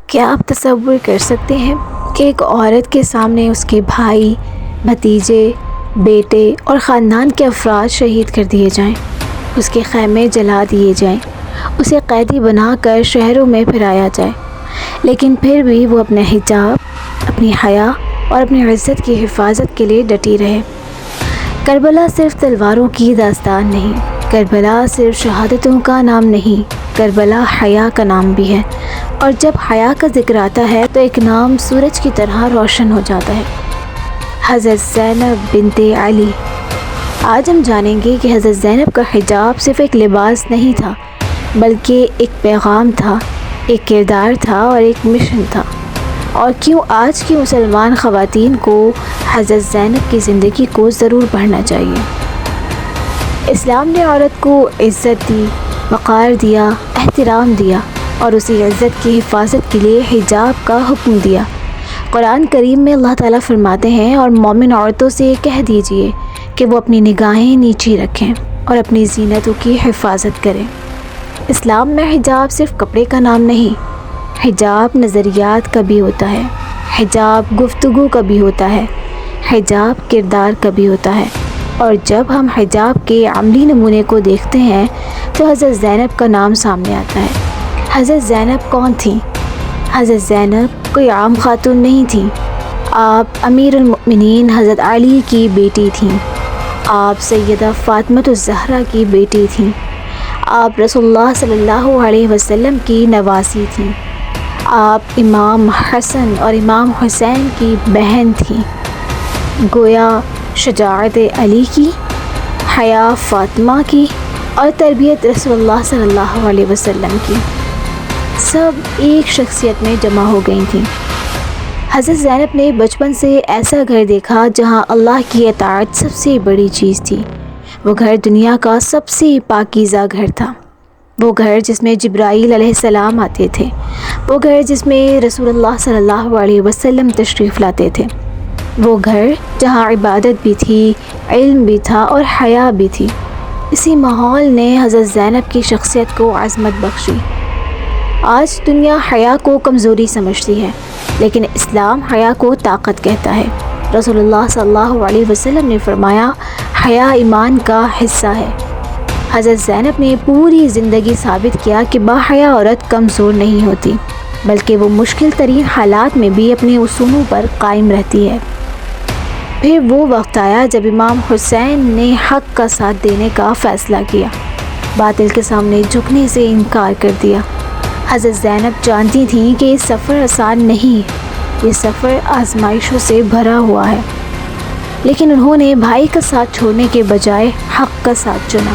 کیا آپ تصور کر سکتے ہیں کہ ایک عورت کے سامنے اس کے بھائی، بھتیجے، بیٹے اور خاندان کے افراد شہید کر دیے جائیں، اس کے خیمے جلا دیے جائیں، اسے قیدی بنا کر شہروں میں پھرایا جائے، لیکن پھر بھی وہ اپنے حجاب، اپنی حیا اور اپنی عزت کی حفاظت کے لیے ڈٹی رہے؟ کربلا صرف تلواروں کی داستان نہیں، کربلا صرف شہادتوں کا نام نہیں، کربلا حیا کا نام بھی ہے، اور جب حیا کا ذکر آتا ہے تو ایک نام سورج کی طرح روشن ہو جاتا ہے، حضرت زینب بنت علی۔ آج ہم جانیں گے کہ حضرت زینب کا حجاب صرف ایک لباس نہیں تھا، بلکہ ایک پیغام تھا، ایک کردار تھا اور ایک مشن تھا، اور کیوں آج کی مسلمان خواتین کو حضرت زینب کی زندگی کو ضرور پڑھنا چاہیے۔ اسلام نے عورت کو عزت دی، وقار دیا، احترام دیا، اور اسی عزت کی حفاظت کے لیے حجاب کا حکم دیا۔ قرآن کریم میں اللہ تعالیٰ فرماتے ہیں، اور مومن عورتوں سے کہہ دیجئے کہ وہ اپنی نگاہیں نیچی رکھیں اور اپنی زینتوں کی حفاظت کریں۔ اسلام میں حجاب صرف کپڑے کا نام نہیں، حجاب نظریات کا بھی ہوتا ہے، حجاب گفتگو کا بھی ہوتا ہے، حجاب کردار کا بھی ہوتا ہے، اور جب ہم حجاب کے عملی نمونے کو دیکھتے ہیں تو حضرت زینب کا نام سامنے آتا ہے۔ حضرت زینب کون تھیں؟ حضرت زینب کوئی عام خاتون نہیں تھیں، آپ امیر المؤمنین حضرت علی کی بیٹی تھیں، آپ سیدہ فاطمہ الزہرا کی بیٹی تھیں، آپ رسول اللہ صلی اللہ علیہ وسلم کی نواسی تھیں، آپ امام حسن اور امام حسین کی بہن تھیں، گویا شجاعت علی کی، حیا فاطمہ کی، اور تربیت رسول اللہ صلی اللہ علیہ وسلم کی، سب ایک شخصیت میں جمع ہو گئی تھیں۔ حضرت زینب نے بچپن سے ایسا گھر دیکھا جہاں اللہ کی اطاعت سب سے بڑی چیز تھی۔ وہ گھر دنیا کا سب سے پاکیزہ گھر تھا، وہ گھر جس میں جبرائیل علیہ السلام آتے تھے، وہ گھر جس میں رسول اللہ صلی اللہ علیہ وسلم تشریف لاتے تھے، وہ گھر جہاں عبادت بھی تھی، علم بھی تھا اور حیا بھی تھی۔ اسی ماحول نے حضرت زینب کی شخصیت کو عظمت بخشی۔ آج دنیا حیا کو کمزوری سمجھتی ہے، لیکن اسلام حیا کو طاقت کہتا ہے۔ رسول اللہ صلی اللہ علیہ وسلم نے فرمایا، حیا ایمان کا حصہ ہے۔ حضرت زینب نے پوری زندگی ثابت کیا کہ باحیا عورت کمزور نہیں ہوتی، بلکہ وہ مشکل ترین حالات میں بھی اپنے اصولوں پر قائم رہتی ہے۔ پھر وہ وقت آیا جب امام حسین نے حق کا ساتھ دینے کا فیصلہ کیا، باطل کے سامنے جھکنے سے انکار کر دیا۔ حضرت زینب جانتی تھیں کہ یہ سفر آسان نہیں، یہ سفر آزمائشوں سے بھرا ہوا ہے، لیکن انہوں نے بھائی کا ساتھ چھوڑنے کے بجائے حق کا ساتھ چنا۔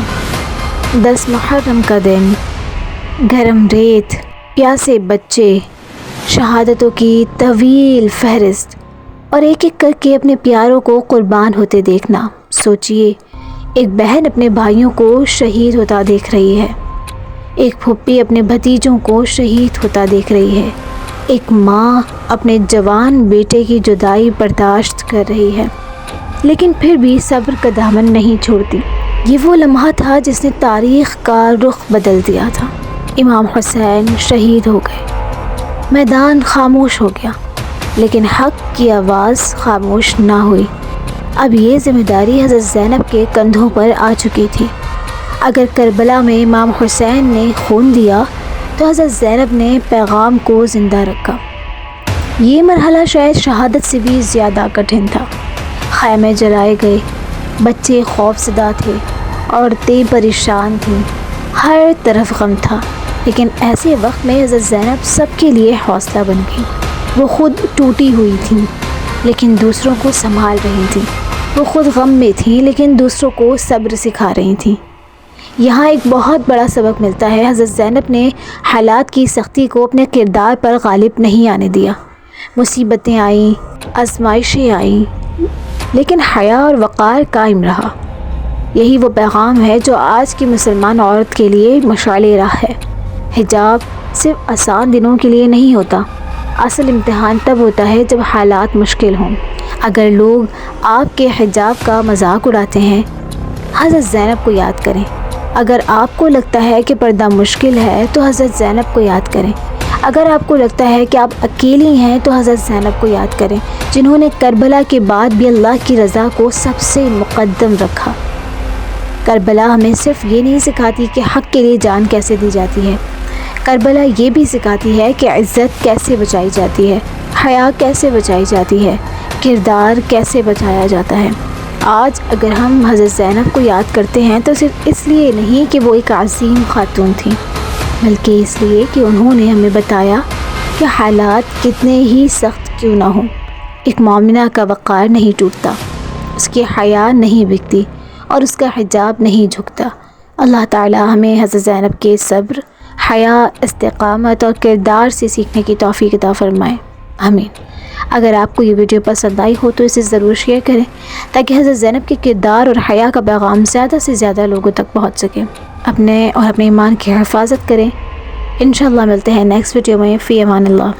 10 محرم کا دن، گرم ریت، پیاسے بچے، شہادتوں کی طویل فہرست، اور ایک ایک کر کے اپنے پیاروں کو قربان ہوتے دیکھنا۔ سوچئے، ایک بہن اپنے بھائیوں کو شہید ہوتا دیکھ رہی ہے، ایک پھوپھی اپنے بھتیجوں کو شہید ہوتا دیکھ رہی ہے، ایک ماں اپنے جوان بیٹے کی جدائی برداشت کر رہی ہے، لیکن پھر بھی صبر کا دامن نہیں چھوڑتی۔ یہ وہ لمحہ تھا جس نے تاریخ کا رخ بدل دیا تھا۔ امام حسین شہید ہو گئے، میدان خاموش ہو گیا، لیکن حق کی آواز خاموش نہ ہوئی۔ اب یہ ذمہ داری حضرت زینب کے کندھوں پر آ چکی تھی۔ اگر کربلا میں امام حسین نے خون دیا تو حضرت زینب نے پیغام کو زندہ رکھا۔ یہ مرحلہ شاید شہادت سے بھی زیادہ کٹھن تھا۔ خیمے جلائے گئے، بچے خوف زدہ تھے، عورتیں پریشان تھیں، ہر طرف غم تھا، لیکن ایسے وقت میں حضرت زینب سب کے لیے حوصلہ بن گئی۔ وہ خود ٹوٹی ہوئی تھیں، لیکن دوسروں کو سنبھال رہی تھیں۔ وہ خود غم میں تھیں، لیکن دوسروں کو صبر سکھا رہی تھیں۔ یہاں ایک بہت بڑا سبق ملتا ہے۔ حضرت زینب نے حالات کی سختی کو اپنے کردار پر غالب نہیں آنے دیا۔ مصیبتیں آئیں، آزمائشیں آئیں، لیکن حیا اور وقار قائم رہا۔ یہی وہ پیغام ہے جو آج کی مسلمان عورت کے لیے مشعل راہ ہے۔ حجاب صرف آسان دنوں کے لیے نہیں ہوتا، اصل امتحان تب ہوتا ہے جب حالات مشکل ہوں۔ اگر لوگ آپ کے حجاب کا مذاق اڑاتے ہیں، حضرت زینب کو یاد کریں۔ اگر آپ کو لگتا ہے کہ پردہ مشکل ہے تو حضرت زینب کو یاد کریں۔ اگر آپ کو لگتا ہے کہ آپ اکیلی ہیں تو حضرت زینب کو یاد کریں، جنہوں نے کربلا کے بعد بھی اللہ کی رضا کو سب سے مقدم رکھا۔ کربلا ہمیں صرف یہ نہیں سکھاتی کہ حق کے لیے جان کیسے دی جاتی ہے، کربلا یہ بھی سکھاتی ہے کہ عزت کیسے بچائی جاتی ہے، حیا کیسے بچائی جاتی ہے، کردار کیسے بچایا جاتا ہے۔ آج اگر ہم حضرت زینب کو یاد کرتے ہیں تو صرف اس لیے نہیں کہ وہ ایک عظیم خاتون تھیں، بلکہ اس لیے کہ انہوں نے ہمیں بتایا کہ حالات کتنے ہی سخت کیوں نہ ہوں، ایک مومنہ کا وقار نہیں ٹوٹتا، اس کی حیا نہیں بکتی اور اس کا حجاب نہیں جھکتا۔ اللہ تعالی ہمیں حضرت زینب کے صبر، حیا، استقامت اور کردار سے سیکھنے کی توفیق عطا فرمائے، آمین۔ اگر آپ کو یہ ویڈیو پسند آئی ہو تو اسے ضرور شیئر کریں تاکہ حضرت زینب کے کردار اور حیا کا پیغام زیادہ سے زیادہ لوگوں تک پہنچ سکے۔ اپنے اور اپنے ایمان کی حفاظت کریں۔ انشاءاللہ ملتے ہیں نیکسٹ ویڈیو میں۔ فی امان اللہ۔